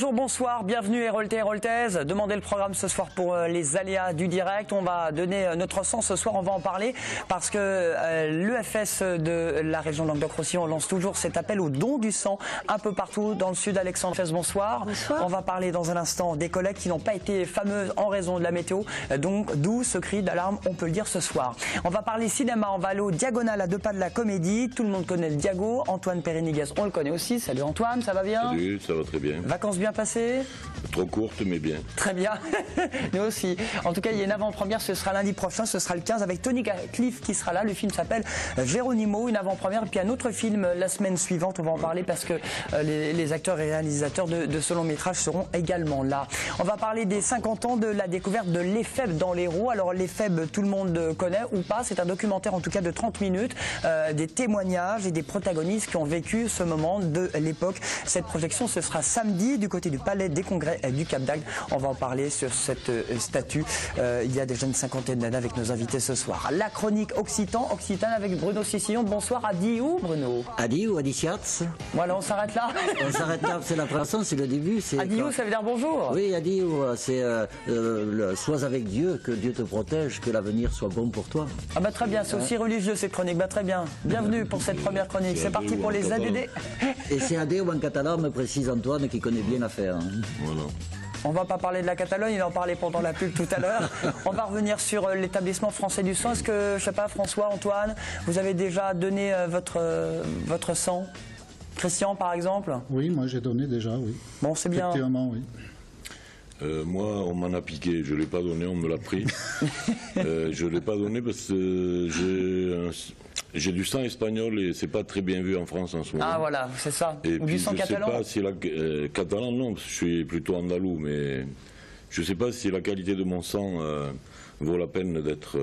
Bonjour, bonsoir, bienvenue Héroletais, Héroletaises. Demandez le programme ce soir pour les aléas du direct. On va donner notre sang ce soir, on va en parler parce que l'EFS de la région de Languedoc-Roussillon lance toujours cet appel au don du sang un peu partout dans le sud. Alexandre Fès, bonsoir. Bonsoir. On va parler dans un instant des collectes qui n'ont pas été fameuses en raison de la météo, donc d'où ce cri d'alarme, on peut le dire ce soir. On va parler cinéma, on va aller au Diagonal à deux pas de la Comédie. Tout le monde connaît le Diago, Antoine Pérénigas, on le connaît aussi. Salut Antoine, ça va bien? Salut, ça va très bien. Vacances bien passées? Trop courte, mais bien. Très bien, nous aussi. En tout cas, il y a une avant-première, ce sera lundi prochain, ce sera le 15 avec Tony Cliff qui sera là. Le film s'appelle Geronimo, une avant-première. Et puis un autre film la semaine suivante, on va en parler parce que les acteurs et réalisateurs de ce long métrage seront également là. On va parler des 50 ans de la découverte de l'EFEB dans l'Hérault. Alors l'EFEB, tout le monde connaît ou pas, c'est un documentaire en tout cas de 30 minutes, des témoignages et des protagonistes qui ont vécu ce moment de l'époque. Cette projection, ce sera samedi du côté du Palais des Congrès du Cap d'Agde. On va en parler sur cette statue. Il y a déjà une cinquantaine d'années avec nos invités ce soir. La chronique Occitane avec Bruno Cicillon. Bonsoir, Adi où Bruno? Adi ou Adiciats. Voilà, on s'arrête là. On s'arrête là, c'est la présentation, c'est le début. Adi où, ça veut dire bonjour? Oui, Adi ou c'est sois avec Dieu, que Dieu te protège, que l'avenir soit bon pour toi. Ah bah très bien, c'est aussi religieux cette chronique. Bah très bien. Bienvenue pour cette première chronique. C'est parti pour les ADD. Et c'est Adi ou en catalan, me précise Antoine qui connaît bien l'affaire. Voilà. On va pas parler de la Catalogne, il en parlait pendant la pub tout à l'heure. On va revenir sur l'établissement français du sang. Est-ce que, je sais pas, François, Antoine, vous avez déjà donné votre sang? Christian, par exemple? Oui, moi j'ai donné déjà, oui. Bon, c'est bien. Effectivement, oui. Moi, on m'en a piqué, je ne l'ai pas donné, on me l'a pris. Je ne l'ai pas donné parce que j'ai du sang espagnol et c'est pas très bien vu en France en ce moment. Ah voilà, c'est ça. Et Ou puis, du sang catalan? Je ne sais pas si catalan, non, parce que je suis plutôt andalou, mais je ne sais pas si la qualité de mon sang vaut la peine d'être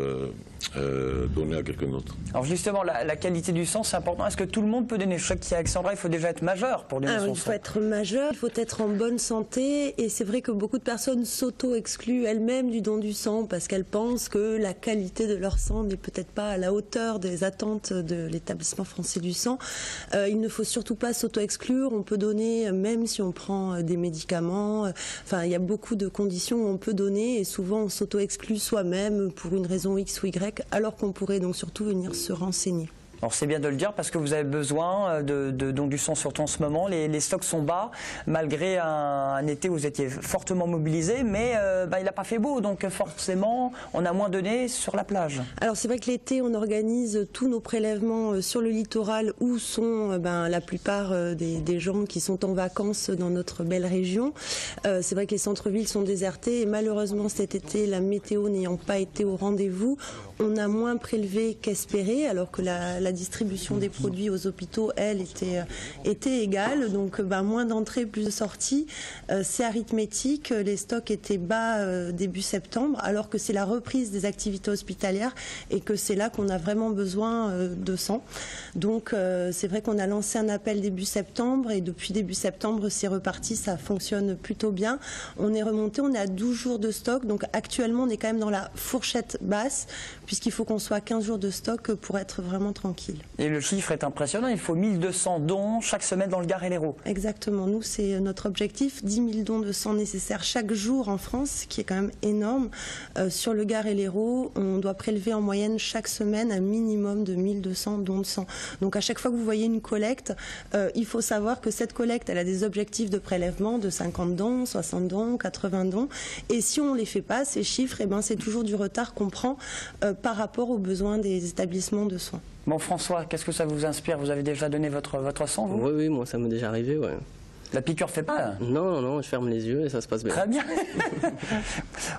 donné à quelqu'un d'autre. Alors justement, la qualité du sang, c'est important. Est-ce que tout le monde peut donner? Je sais qu'Alexandra, il faut déjà être majeur pour donner son sang. Il faut être majeur, il faut être en bonne santé, et c'est vrai que beaucoup de personnes s'auto-excluent elles-mêmes du don du sang parce qu'elles pensent que la qualité de leur sang n'est peut-être pas à la hauteur des attentes de l'établissement français du sang. Il ne faut surtout pas s'auto-exclure. On peut donner même si on prend des médicaments. Enfin, il y a beaucoup de conditions où on peut donner, et souvent on s'auto-exclut soi-même pour une raison X ou Y, alors qu'on pourrait donc surtout venir se renseigner. Alors c'est bien de le dire parce que vous avez besoin de don du sang surtout en ce moment. Les stocks sont bas malgré un été où vous étiez fortement mobilisés, mais il n'a pas fait beau, donc forcément on a moins donné sur la plage. Alors c'est vrai que l'été on organise tous nos prélèvements sur le littoral où sont la plupart des gens qui sont en vacances dans notre belle région. C'est vrai que les centres-villes sont désertés et malheureusement cet été, la météo n'ayant pas été au rendez-vous, on a moins prélevé qu'espéré, alors que la distribution des produits aux hôpitaux, elle, était égale. Donc moins d'entrées, plus de sorties. C'est arithmétique. Les stocks étaient bas début septembre, alors que c'est la reprise des activités hospitalières et que c'est là qu'on a vraiment besoin de sang. Donc c'est vrai qu'on a lancé un appel début septembre et depuis début septembre, c'est reparti. Ça fonctionne plutôt bien. On est remonté, on est à 12 jours de stock. Donc actuellement, on est quand même dans la fourchette basse puisqu'il faut qu'on soit à 15 jours de stock pour être vraiment tranquille. Et le chiffre est impressionnant, il faut 1200 dons chaque semaine dans le Gard et l'Hérault. Exactement, nous c'est notre objectif, 10 000 dons de sang nécessaires chaque jour en France, ce qui est quand même énorme. Sur le Gard et l'Hérault, on doit prélever en moyenne chaque semaine un minimum de 1200 dons de sang. Donc à chaque fois que vous voyez une collecte, il faut savoir que cette collecte, elle a des objectifs de prélèvement de 50 dons, 60 dons, 80 dons. Et si on ne les fait pas, ces chiffres, c'est toujours du retard qu'on prend par rapport aux besoins des établissements de soins. Bon François, qu'est-ce que ça vous inspire? Vous avez déjà donné votre sang, vous? Oui, moi ça m'est déjà arrivé, ouais. La piqûre fait pas? Non, je ferme les yeux et ça se passe bien. Très bien.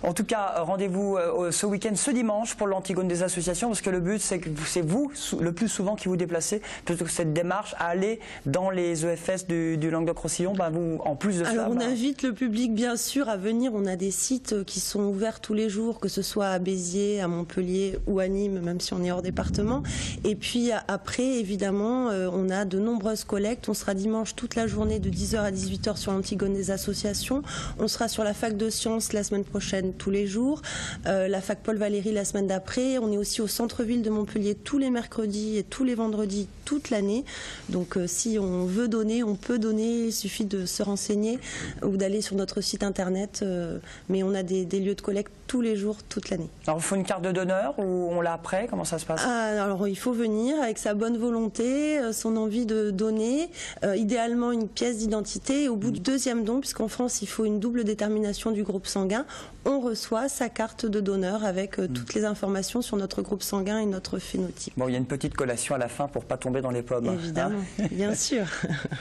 En tout cas, rendez-vous ce week-end, ce dimanche, pour l'Antigone des associations, parce que le but, c'est que c'est vous, le plus souvent, qui vous déplacez, plutôt que cette démarche à aller dans les EFS du Languedoc-Roussillon, vous, en plus de ça... Alors, on invite le public, bien sûr, à venir. On a des sites qui sont ouverts tous les jours, que ce soit à Béziers, à Montpellier ou à Nîmes, même si on est hors département. Et puis, après, évidemment, on a de nombreuses collectes. On sera dimanche toute la journée de 10h 16h à 18h sur l'Antigone des associations. On sera sur la fac de sciences la semaine prochaine tous les jours, la fac Paul Valéry la semaine d'après. On est aussi au centre-ville de Montpellier tous les mercredis et tous les vendredis toute l'année. Donc si on veut donner, on peut donner, il suffit de se renseigner ou d'aller sur notre site internet. Mais on a des lieux de collecte tous les jours, toute l'année. Alors il faut une carte de donneur ou on l'a après? Comment ça se passe? Alors il faut venir avec sa bonne volonté, son envie de donner, idéalement une pièce d'identité. Et au bout du deuxième don, puisqu'en France il faut une double détermination du groupe sanguin, on reçoit sa carte de donneur avec toutes les informations sur notre groupe sanguin et notre phénotype. Bon, il y a une petite collation à la fin pour ne pas tomber dans les pommes. Évidemment, bien sûr.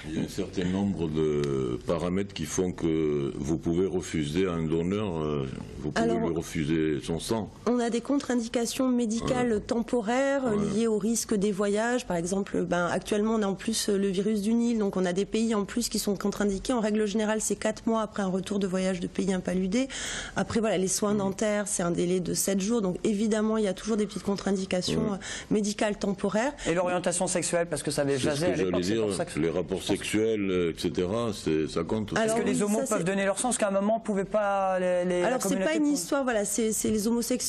Il y a un certain nombre de paramètres qui font que vous pouvez refuser à un donneur, vous pouvez lui refuser son sang. On a des contre-indications médicales temporaires liées au risque des voyages. Par exemple, actuellement on a en plus le virus du Nil, donc on a des pays en plus qui sont contre-indiqués. En règle générale, c'est 4 mois après un retour de voyage de pays impaludés. Après, voilà, les soins dentaires, c'est un délai de 7 jours. Donc évidemment, il y a toujours des petites contre-indications médicales temporaires. Et l'orientation sexuelle, parce que ça avait jasé à l'époque. Les rapports sexuels, etc., ça compte aussi. Est-ce que les homos peuvent donner leur sang? Parce qu'à un moment, on ne pouvait pas les Alors, c'est pas une histoire, voilà, c'est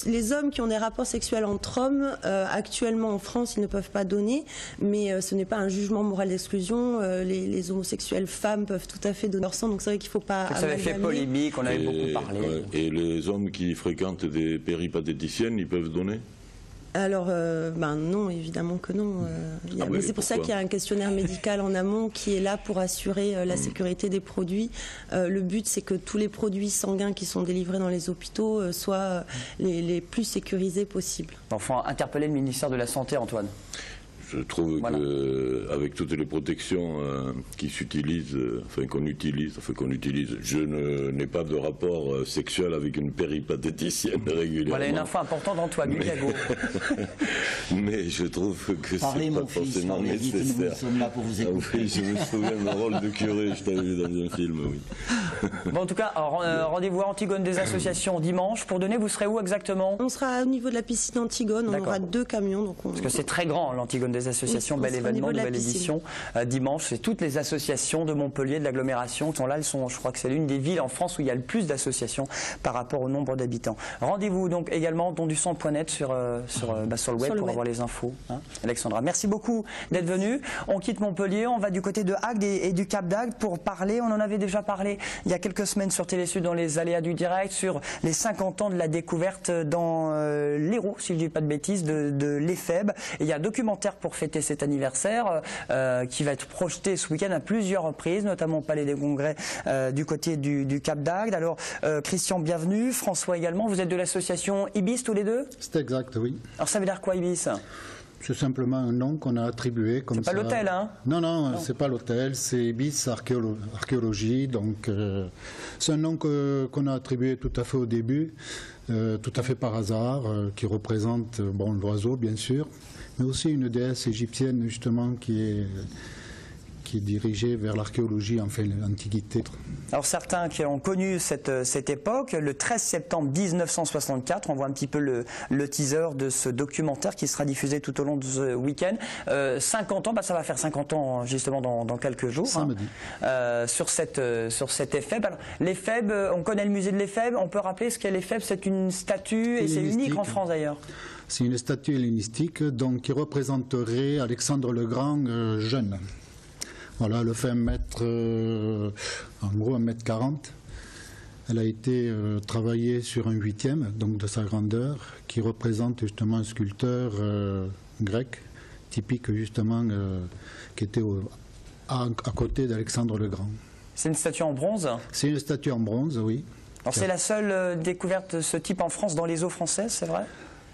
les hommes qui ont des rapports sexuels entre hommes. Actuellement, en France, ils ne peuvent pas donner, mais ce n'est pas un jugement moral d'exclusion. Les homosexuels femmes peuvent tout à fait donner leur sang, donc c'est vrai qu'il ne faut pas. Ça avait fait polémique, on avait beaucoup parlé. Et les hommes qui fréquentent des péripatéticiennes, ils peuvent donner? Alors, non, évidemment que non. Mais c'est pour ça qu'il y a un questionnaire médical en amont qui est là pour assurer la sécurité des produits. Le but, c'est que tous les produits sanguins qui sont délivrés dans les hôpitaux soient les plus sécurisés possibles. Enfin, interpeller le ministère de la Santé, Antoine. Je trouve qu'avec toutes les protections qui s'utilisent, qu'on utilise, je n'ai pas de rapport sexuel avec une péripatéticienne régulièrement. Voilà une info importante d'Antoine, mais je trouve que c'est pas forcément nécessaire. Nous sommes là pour vous écouter. Oui, je me souviens de mon rôle de curé, je t'avais vu dans un film, oui. Bon, en tout cas, rendez-vous à Antigone des associations dimanche. Pour donner, vous serez où exactement? On sera au niveau de la piscine d'Antigone, on aura 2 camions. Donc Parce que c'est très grand, l'Antigone des associations, bel événement, nouvelle édition. Dimanche, c'est toutes les associations de Montpellier, de l'agglomération qui sont là. Je crois que c'est l'une des villes en France où il y a le plus d'associations par rapport au nombre d'habitants. Rendez-vous donc également dondusang.net sur le web pour avoir les infos. Alexandra, merci beaucoup d'être venue. On quitte Montpellier, on va du côté de Agde et du Cap d'Agde pour parler. On en avait déjà parlé il y a quelques semaines sur Télésud dans les aléas du direct sur les 50 ans de la découverte dans l'Hérault, si je ne dis pas de bêtises, de l'EFEB. Et il y a un documentaire pour fêter cet anniversaire qui va être projeté ce week-end à plusieurs reprises, notamment au Palais des Congrès du côté du Cap d'Agde. Alors Christian, bienvenue. François également. Vous êtes de l'association Ibis tous les deux? C'est exact, oui. Alors ça veut dire quoi Ibis? C'est simplement un nom qu'on a attribué comme ça. C'est pas l'hôtel, hein? Non, c'est pas l'hôtel, c'est Ibis Archéologie. Donc c'est un nom qu'on a attribué tout à fait au début, tout à fait par hasard, qui représente l'oiseau bien sûr, mais aussi une déesse égyptienne justement qui est dirigée vers l'archéologie, enfin l'Antiquité. Alors certains qui ont connu cette époque, le 13 septembre 1964, on voit un petit peu le teaser de ce documentaire qui sera diffusé tout au long de ce week-end. 50 ans, ça va faire 50 ans justement dans quelques jours. Samedi. Sur cet EFEB. Alors, l'EFEB, on connaît le musée de l'EFEB, on peut rappeler ce qu'est l'EFEB, c'est une statue et c'est unique en France d'ailleurs. C'est une statue hellénistique donc, qui représenterait Alexandre le Grand jeune. Voilà, elle fait en gros 1,40 m. Elle a été travaillée sur un 8e, donc de sa grandeur, qui représente justement un sculpteur grec, typique justement, qui était à côté d'Alexandre le Grand. C'est une statue en bronze? C'est une statue en bronze, oui. Alors c'est la seule découverte de ce type en France dans les eaux françaises, c'est vrai?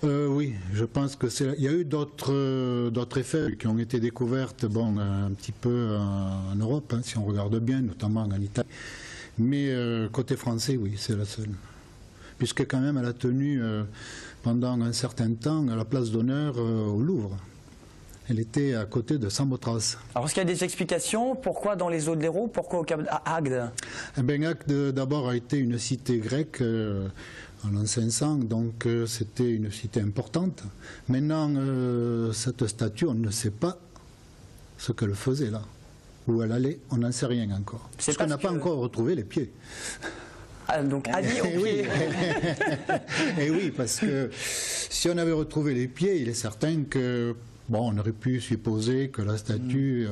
Oui, je pense que il y a eu d'autres effets qui ont été découvertes, un petit peu en Europe, hein, si on regarde bien, notamment en Italie. Mais côté français, oui, c'est la seule. Puisque quand même, elle a tenu pendant un certain temps à la place d'honneur au Louvre. Elle était à côté de Samothrace. Alors, est-ce qu'il y a des explications? Pourquoi dans les eaux de l'Hérault? Pourquoi au Cap d'Agde? Agde, d'abord, a été une cité grecque en l'an 500, donc c'était une cité importante. Maintenant, cette statue, on ne sait pas ce qu'elle faisait là. où elle allait, on n'en sait rien encore. Parce qu'on n'a pas encore retrouvé les pieds. Ah, donc avis aux pieds. Et oui, parce que si on avait retrouvé les pieds, il est certain que, bon, on aurait pu supposer que la statue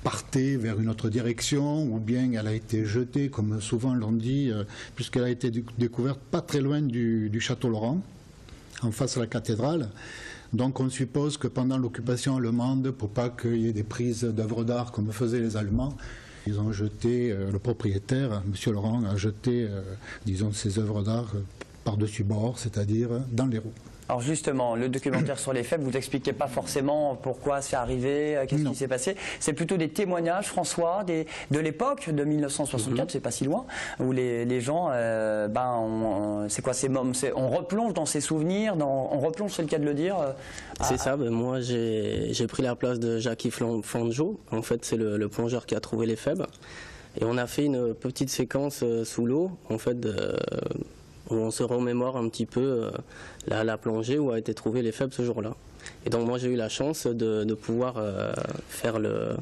partait vers une autre direction, ou bien elle a été jetée, comme souvent l'on dit, puisqu'elle a été découverte pas très loin du château Laurent, en face à la cathédrale. Donc on suppose que pendant l'occupation allemande, pour pas qu'il y ait des prises d'œuvres d'art comme faisaient les Allemands, ils ont jeté, le propriétaire, M. Laurent, a jeté, disons, ses œuvres d'art par-dessus bord, c'est-à-dire dans les roues. Alors justement, le documentaire sur les faibles, vous n'expliquez pas forcément pourquoi c'est arrivé, qu'est-ce qui s'est passé. C'est plutôt des témoignages, François, de l'époque, de 1964, c'est pas si loin, où les gens, c'est quoi ces moments, on replonge dans ses souvenirs, on replonge, c'est le cas de le dire. C'est ça, moi j'ai pris la place de Jackie Fangio, en fait c'est le plongeur qui a trouvé les faibles. Et on a fait une petite séquence sous l'eau, en fait, où on se remémore un petit peu la plongée où a été trouvé les faibles ce jour-là. Et donc moi j'ai eu la chance de pouvoir faire le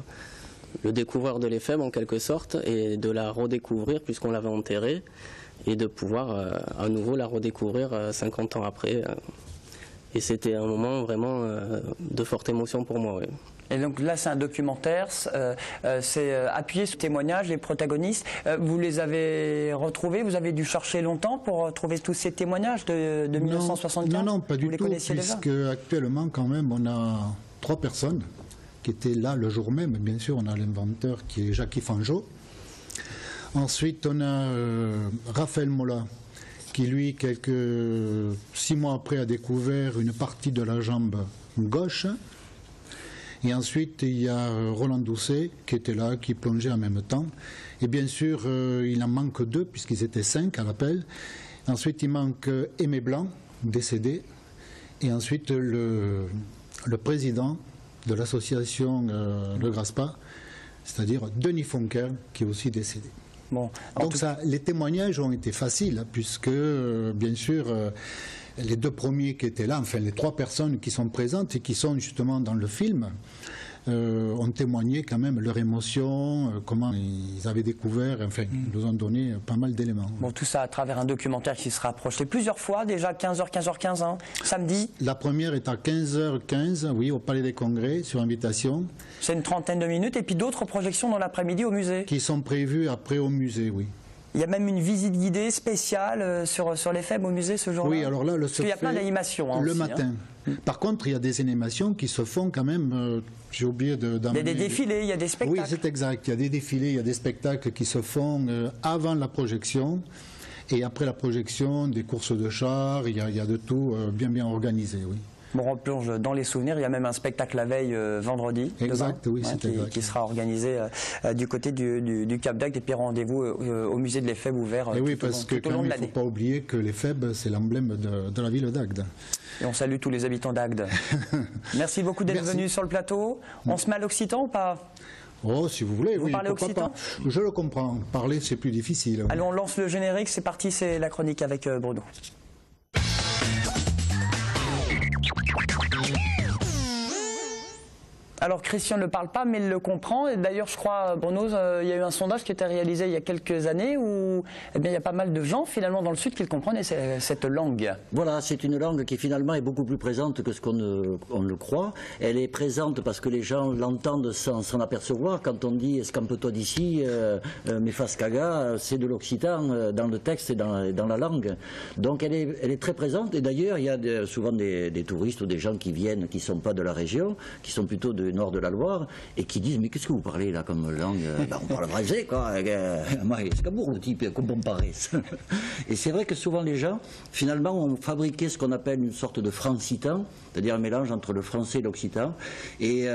découvreur de l'Éphèbe en quelque sorte et de la redécouvrir puisqu'on l'avait enterrée et de pouvoir à nouveau la redécouvrir 50 ans après. Et c'était un moment vraiment de forte émotion pour moi. Oui. Et donc là, c'est un documentaire, c'est appuyé sur témoignages, les protagonistes. Vous les avez retrouvés, vous avez dû chercher longtemps pour trouver tous ces témoignages de 1975 ? Non, pas du tout, puisque actuellement, quand même, on a 3 personnes qui étaient là le jour même. Bien sûr, on a l'inventeur qui est Jackie Fangio. Ensuite, on a Raphaël Mola, qui lui, 6 mois après, a découvert une partie de la jambe gauche. Et ensuite, il y a Roland Doucet qui était là, qui plongeait en même temps. Et bien sûr, il en manque 2, puisqu'ils étaient 5 à l'appel. Ensuite, il manque Aimé Blanc, décédé. Et ensuite, le président de l'association Le Graspas, c'est-à-dire Denis Fonker, qui est aussi décédé. Bon, donc les témoignages ont été faciles, puisque, bien sûr, les 2 premiers qui étaient là, enfin les 3 personnes qui sont présentes et qui sont justement dans le film, ont témoigné quand même leur émotion, comment ils avaient découvert, enfin ils nous ont donné pas mal d'éléments. Bon, tout ça à travers un documentaire qui sera projeté plusieurs fois, déjà 15h, 15h15, hein, samedi. La première est à 15h15, oui, au Palais des Congrès, sur invitation. C'est une trentaine de minutes, et puis d'autres projections dans l'après-midi au musée. Qui sont prévues après au musée, oui. Il y a même une visite guidée spéciale sur les faibles au musée ce jour-là. Oui, alors là, il y a plein d'animations. Le matin. Par contre, il y a des animations qui se font quand même, j'ai oublié d'amener... Il y a des défilés, il y a des spectacles. Oui, c'est exact. Il y a des défilés, il y a des spectacles qui se font avant la projection. Et après la projection, des courses de chars, il y a de tout bien organisé, oui. On replonge dans les souvenirs. Il y a même un spectacle la veille vendredi. Exact, demain, oui, c'est exact. Qui sera organisé du côté du Cap d'Agde. Et puis rendez-vous au musée de l'Éphèbe ouvert tout au long de l'année. Oui, parce que il ne faut pas oublier que l'Éphèbe, c'est l'emblème de la ville d'Agde. Et on salue tous les habitants d'Agde. Merci beaucoup d'être venu sur le plateau. On se met à l'occitan ou pas ? Oh, si vous voulez, vous parlez occitan ? Je le comprends. Parler, c'est plus difficile. Allez, on lance le générique. C'est parti, c'est la chronique avec Bruno. Alors Christian ne parle pas, mais il le comprend. Et d'ailleurs, je crois, Bruno, il y a eu un sondage qui a été réalisé il y a quelques années où il y a pas mal de gens finalement dans le Sud qui comprenaient cette langue. Voilà, c'est une langue qui finalement est beaucoup plus présente que ce qu'on le croit. Elle est présente parce que les gens l'entendent sans s'en apercevoir. Quand on dit « escampe-toi d'ici, Mefaskaga », c'est de l'occitan dans le texte et dans la langue. Donc elle est très présente. Et d'ailleurs, il y a souvent des touristes ou des gens qui viennent, qui ne sont pas de la région, qui sont plutôt du nord de la Loire, et qui disent « mais qu'est-ce que vous parlez là comme langue ?» On parle français, quoi. Le type, comme on paraît. Et c'est vrai que souvent les gens, finalement, ont fabriqué ce qu'on appelle une sorte de francitan, c'est-à-dire un mélange entre le français et l'occitan. Et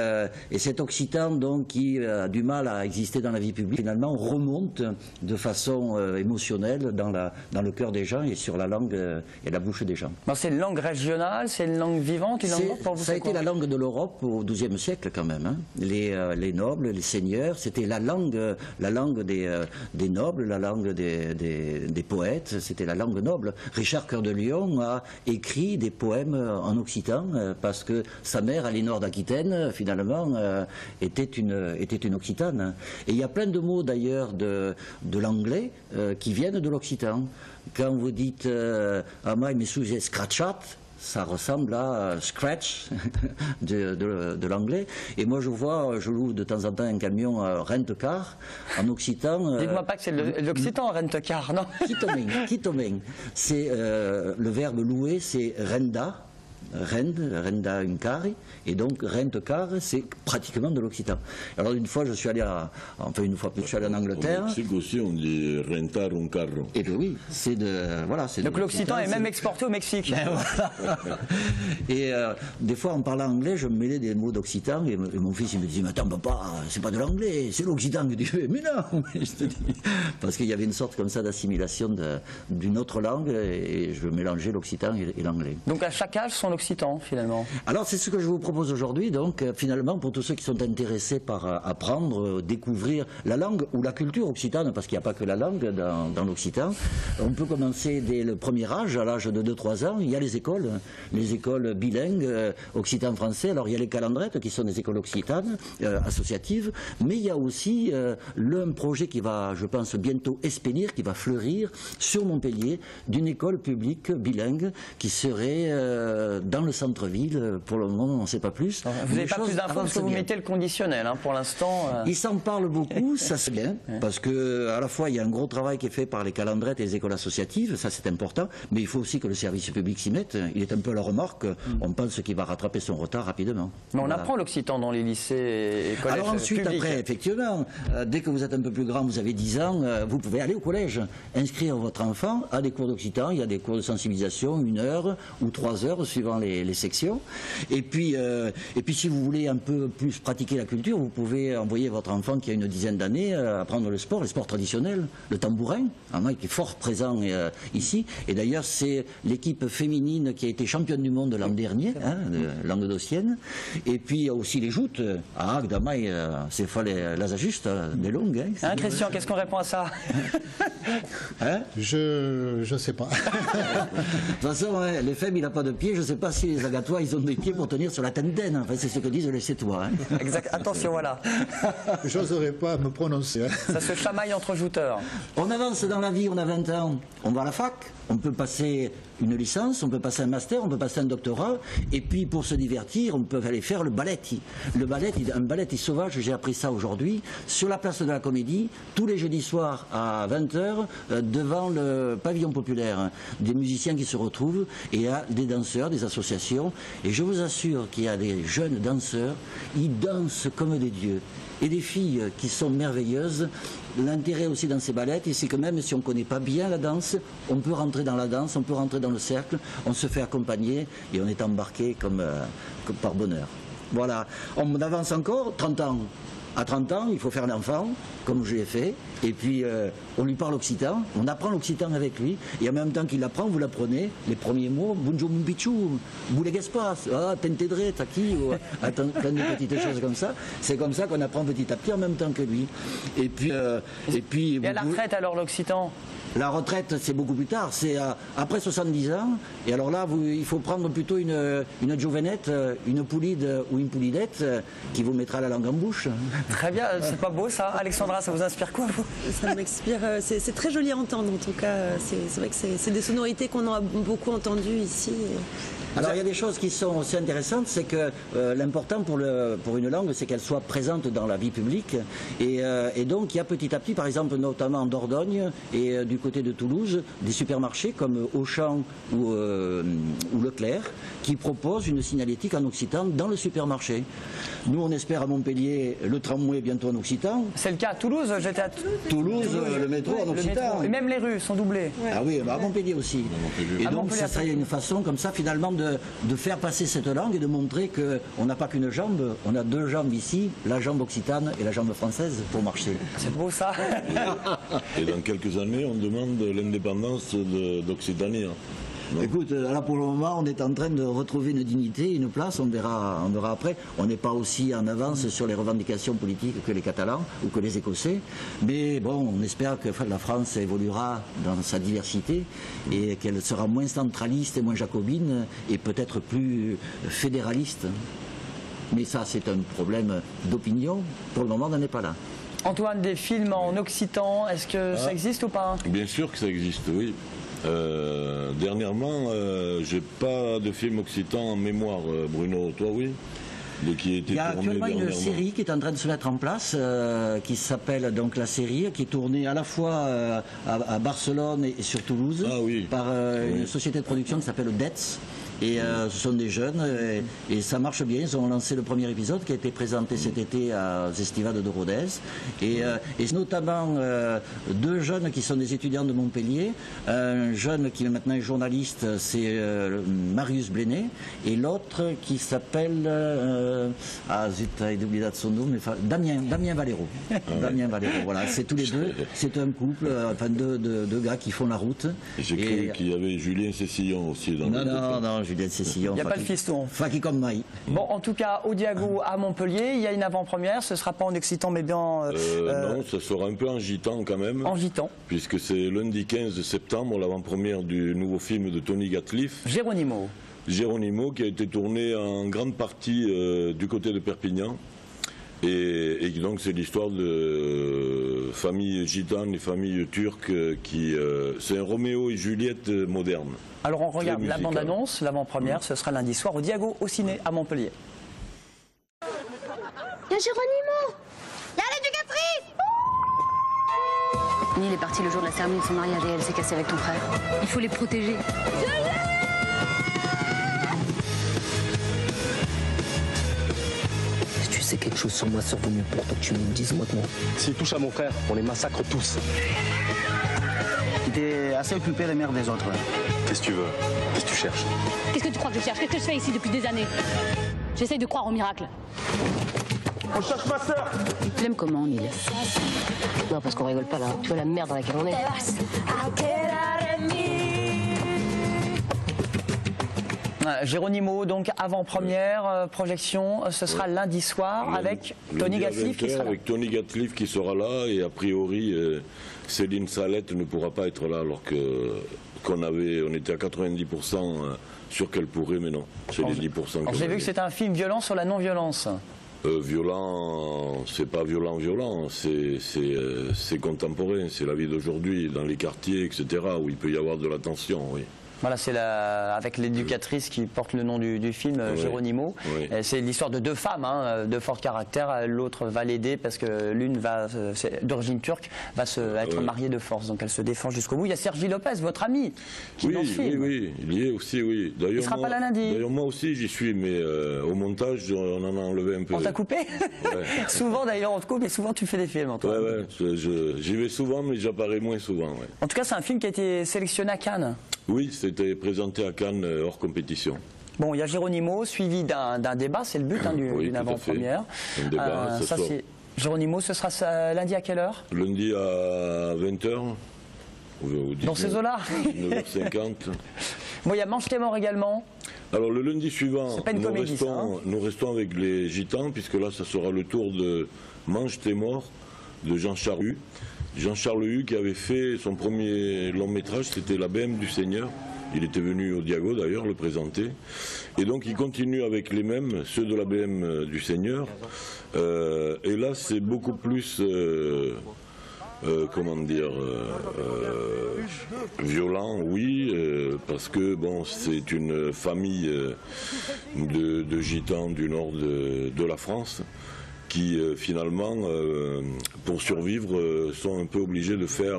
cet occitan, donc, qui a du mal à exister dans la vie publique, finalement, remonte de façon émotionnelle dans le cœur des gens et sur la langue et la bouche des gens. C'est une langue régionale, c'est une langue vivante, une langue morte pour vous. Ça a été la langue de l'Europe au XIIe siècle. quand même. Hein. Les nobles, les seigneurs, c'était la langue des nobles, la langue des poètes, c'était la langue noble. Richard Cœur de Lion a écrit des poèmes en occitan parce que sa mère, Alénore d'Aquitaine, finalement, était une occitane. Et il y a plein de mots d'ailleurs de l'anglais qui viennent de l'occitan. Quand vous dites Amai me suje scratchat, ça ressemble à scratch de l'anglais. Et moi, je loue de temps en temps un camion rent-car en occitan. Dites-moi pas que c'est l'occitan rent-car, non? Kitomeng. C'est le verbe louer, c'est renda. Renda un cari, et donc rent-car, c'est pratiquement de l'occitan. Alors une fois, je suis allé en Angleterre. Au Mexique aussi, on dit rentar un carro. Et bien oui, c'est donc l'occitan est même exporté au Mexique. Et des fois, en parlant anglais, je me mêlais des mots d'occitan, et mon fils, il me disait, mais attends papa, c'est pas de l'anglais, c'est l'occitan. Je dis, mais non, je te dis. Parce qu'il y avait une sorte comme ça d'assimilation d'une autre langue, et je mélangeais l'occitan et l'anglais. Donc à chaque âge, son occitan, finalement. Alors c'est ce que je vous propose aujourd'hui, donc finalement pour tous ceux qui sont intéressés par apprendre, découvrir la langue ou la culture occitane, parce qu'il n'y a pas que la langue dans l'occitan. On peut commencer dès le premier âge, à l'âge de 2-3 ans. Il y a les écoles bilingues, occitan-français. Alors il y a les calandrettes qui sont des écoles occitanes, associatives, mais il y a aussi un projet qui va, je pense, bientôt espénir, qui va fleurir sur Montpellier, d'une école publique bilingue qui serait dans le centre-ville. Pour le moment, on ne sait pas plus. Vous n'avez pas plus d'infos parce que vous mettez le conditionnel, hein, pour l'instant. Il s'en parle beaucoup, ça c'est bien, parce que à la fois il y a un gros travail qui est fait par les calandrettes et les écoles associatives, ça c'est important, mais il faut aussi que le service public s'y mette. Il est un peu à la remorque, on pense qu'il va rattraper son retard rapidement. Mais on apprend l'occitan dans les lycées et collèges. Alors ensuite, publics. après, effectivement, dès que vous êtes un peu plus grand, vous avez 10 ans, vous pouvez aller au collège, inscrire votre enfant à des cours d'occitan. Il y a des cours de sensibilisation, 1 heure ou 3 heures suivant les sections. Et puis si vous voulez un peu plus pratiquer la culture, vous pouvez envoyer votre enfant qui a une dizaine d'années apprendre le sport, les sports traditionnels, le tambourin, qui est fort présent ici. Et d'ailleurs, c'est l'équipe féminine qui a été championne du monde l'an dernier, languedocienne. Et puis il y a aussi les joutes. À Agdamay, c'est fait les ajustes, des longues. Hein, Christian, qu'est-ce qu'on répond à ça? Je sais pas. De toute façon, les femmes, il n'a pas de pied. Je ne sais pas si les Agatois, ils ont des pieds pour tenir sur la tentaine. Enfin, c'est ce que disent les Sétois. Exact. Attention, voilà. J'oserais pas me prononcer. Ça se chamaille entre jouteurs. On avance dans la vie, on a 20 ans, on va à la fac, on peut passer une licence, on peut passer un master, on peut passer un doctorat, et puis pour se divertir, on peut aller faire le balletti. Un balletti sauvage, j'ai appris ça aujourd'hui, sur la place de la Comédie, tous les jeudis soirs à 20h, devant le pavillon populaire. Des musiciens qui se retrouvent, et il y a des danseurs, des associations, et je vous assure qu'il y a des jeunes danseurs, ils dansent comme des dieux. Et des filles qui sont merveilleuses. L'intérêt aussi dans ces ballettes, c'est que même si on ne connaît pas bien la danse, on peut rentrer dans la danse, on peut rentrer dans le cercle, on se fait accompagner et on est embarqué comme par bonheur. Voilà. On avance encore, 30 ans. À 30 ans, il faut faire l'enfant, comme je l'ai fait, et puis on lui parle occitan, on apprend l'occitan avec lui, et en même temps qu'il l'apprend, vous l'apprenez, les premiers mots, bonjour mon pichou, boulegespas, tentedre, taki, plein de petites choses comme ça. C'est comme ça qu'on apprend petit à petit en même temps que lui. Et puis et à la retraite alors l'occitan? La retraite, c'est beaucoup plus tard, c'est après 70 ans, et alors là, il faut prendre plutôt une jovenette, une poulide ou une poulidette qui vous mettra la langue en bouche. Très bien, c'est pas beau ça? Alexandra, ça vous inspire quoi vous? Ça m'inspire, c'est très joli à entendre en tout cas, c'est vrai que c'est des sonorités qu'on a beaucoup entendues ici. Alors il y a des choses qui sont aussi intéressantes, c'est que l'important pour une langue, c'est qu'elle soit présente dans la vie publique, et donc il y a petit à petit, par exemple notamment en Dordogne et du côté de Toulouse, des supermarchés comme Auchan ou Leclerc qui proposent une signalétique en occitan dans le supermarché. Nous on espère à Montpellier le tramway bientôt en occitan. C'est le cas à Toulouse, j'étais à Toulouse, le métro en occitan. Et même les rues sont doublées. Ouais. Ah oui, à Montpellier aussi. Et donc ça serait une façon comme ça finalement de faire passer cette langue et de montrer qu'on n'a pas qu'une jambe, on a 2 jambes ici, la jambe occitane et la jambe française pour marcher. C'est beau ça. Et dans quelques années, on demande l'indépendance d'Occitanie. Écoute, là pour le moment, on est en train de retrouver une dignité, une place, on verra après. On n'est pas aussi en avance sur les revendications politiques que les Catalans ou que les Écossais, mais bon, on espère que la France évoluera dans sa diversité et qu'elle sera moins centraliste et moins jacobine et peut-être plus fédéraliste. Mais ça, c'est un problème d'opinion. Pour le moment, on n'en est pas là. Antoine, des films en occitan, est-ce que ça existe ou pas? Bien sûr que ça existe, oui. Dernièrement, j'ai pas de film occitan en mémoire, Bruno, toi oui? Il y a actuellement une série qui est en train de se mettre en place, qui s'appelle donc La Série, qui est tournée à la fois à Barcelone et sur Toulouse, par une société de production qui s'appelle Dets. Et ce sont des jeunes et ça marche bien. Ils ont lancé le premier épisode qui a été présenté cet été aux Estivades de Rodez. Et notamment deux jeunes qui sont des étudiants de Montpellier. Un jeune qui maintenant est journaliste, c'est Marius Blénet. Et l'autre qui s'appelle... zut, j'ai oublié son nom, mais Damien Valero. Damien Valero, voilà. C'est tous les deux. C'est un couple, enfin deux gars qui font la route. J'ai cru qu'il y avait Julien Cessillon aussi dans le groupe. Non. Il n'y a pas le fiston. Faki comme Maï. Bon, en tout cas, au Diago à Montpellier, il y a une avant-première. Ce ne sera pas en occitan, mais bien. Non, ça sera un peu en gitan quand même. En gitan. Puisque c'est lundi 15 septembre, l'avant-première du nouveau film de Tony Gatliff. Geronimo, qui a été tourné en grande partie du côté de Perpignan. Et donc c'est l'histoire de famille gitane et famille turque qui... c'est un Roméo et Juliette moderne. Alors on regarde la bande-annonce, l'avant-première, ce sera lundi soir au Diago, au ciné à Montpellier. Il y a Geronimo! Il y a l'éducatrice! Neil est parti le jour de la cérémonie de son mariage et elle s'est cassée avec ton frère. Il faut les protéger. Si tu sais quelque chose sur moi, ça vaut mieux pour toi que tu me le dises maintenant. S'il touche à mon frère, on les massacre tous. Tu t'es assez occupé des mères des autres. Qu'est-ce que tu veux? Qu'est-ce que tu cherches? Qu'est-ce que tu crois que je cherche? Qu'est-ce que je fais ici depuis des années? J'essaye de croire au miracle. On cherche ma sœur! Tu l'aimes comment, Neil? Non, parce qu'on rigole pas là. Tu vois la merde dans laquelle on est. Geronimo, donc avant-première, projection, ce sera lundi soir avec Tony Gatliff qui sera là. Avec Tony Gatliff qui sera là et a priori Céline Salette ne pourra pas être là alors qu'on était à 90% sûr qu'elle pourrait, mais non, c'est les 10%. J'ai vu que c'était un film violent sur la non-violence. Violent, c'est pas violent, c'est contemporain, c'est la vie d'aujourd'hui, dans les quartiers, etc., où il peut y avoir de la tension, oui. Voilà, c'est avec l'éducatrice qui porte le nom du film, Geronimo. Oui. C'est l'histoire de deux femmes, de fort caractère. L'autre va l'aider parce que l'une d'origine turque, va être mariée de force. Donc elle se défend jusqu'au bout. Il y a Sergi Lopez, votre ami, qui est dans ce film. Oui, il y est aussi, oui. Il ne sera pas là lundi. D'ailleurs, moi aussi, j'y suis, mais au montage, on en a enlevé un peu. On t'a coupé? Souvent, d'ailleurs, on te coupe, mais souvent, tu fais des films, Antoine. J'y vais souvent, mais j'apparais moins souvent. Ouais. En tout cas, c'est un film qui a été sélectionné à Cannes. Oui, c'était présenté à Cannes hors compétition. Bon, il y a Geronimo, suivi d'un débat, c'est le but d'une avant-première. Un débat, Geronimo, ce sera lundi à quelle heure? Lundi à 20h. Dans ces eaux-là 9h50. Bon, il y a Mange tes morts également. Alors le lundi suivant, pas une comédie, nous restons avec les Gitans, puisque là, ça sera le tour de Mange tes morts de Jean-Charles Hue. Jean-Charles Hue qui avait fait son premier long métrage, c'était La BM du Seigneur. Il était venu au Diago d'ailleurs le présenter. Et donc il continue avec les mêmes, ceux de la BM du Seigneur. Et là c'est beaucoup plus, comment dire, violent, oui, parce que bon, c'est une famille de gitans du nord de la France, qui finalement, pour survivre, sont un peu obligés de faire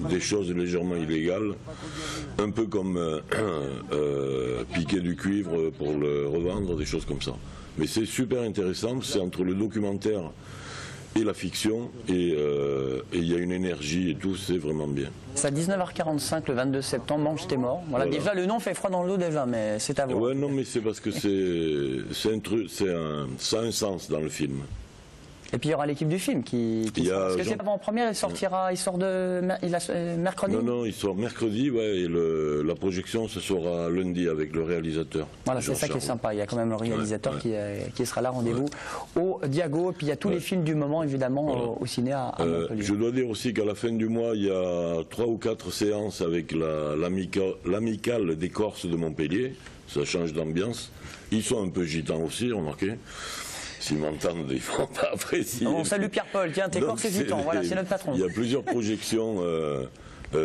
des choses légèrement illégales, un peu comme piquer du cuivre pour le revendre, des choses comme ça. Mais c'est super intéressant, c'est entre le documentaire et la fiction, et il y a une énergie et tout, c'est vraiment bien. C'est à 19h45 le 22 septembre, Mange tes morts. Voilà. Déjà le nom fait froid dans le dos déjà, mais c'est à voir. Ouais, non, mais c'est parce que ça a un sens dans le film. Et puis il y aura l'équipe du film qui sort. Parce que c'est avant-première, il sort mercredi. Non, il sort mercredi, ouais, et la projection ce sera lundi avec le réalisateur. Voilà, c'est ça qui est sympa. Il y a quand même le réalisateur qui sera là, rendez-vous au Diago. Et puis il y a tous les films du moment, évidemment, au ciné à Montpellier. Je dois dire aussi qu'à la fin du mois, il y a 3 ou 4 séances avec l'amicale des Corses de Montpellier. Ça change d'ambiance. Ils sont un peu gitans aussi, remarquez. S'ils m'entendent, ils ne vont pas apprécier. On salue Pierre-Paul, tiens, t'es Corse et gitan, voilà, c'est notre patron. Il y a plusieurs projections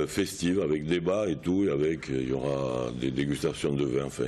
festives avec débat et tout, et il y aura des dégustations de vin. Enfin,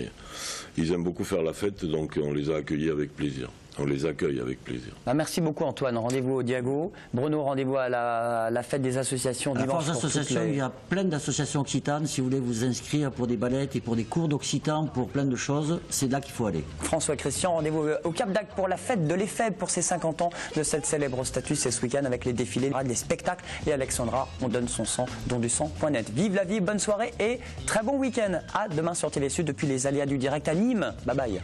ils aiment beaucoup faire la fête, donc on les a accueillis avec plaisir. On les accueille avec plaisir. Merci beaucoup Antoine. Rendez-vous au Diago. Bruno, rendez-vous à la fête des associations dimanche. Il y a plein d'associations occitanes. Si vous voulez vous inscrire pour des ballettes et pour des cours d'occitan, pour plein de choses, c'est là qu'il faut aller. François Christian, rendez-vous au Cap d'Agde pour la fête de l'EFEB pour ses 50 ans de cette célèbre statue. C'est ce week-end avec les défilés, les spectacles. Et Alexandra, on donne son sang, dondusang.net. Vive la vie, bonne soirée et très bon week-end. À demain sur TV Sud depuis les aléas du direct à Nîmes. Bye bye.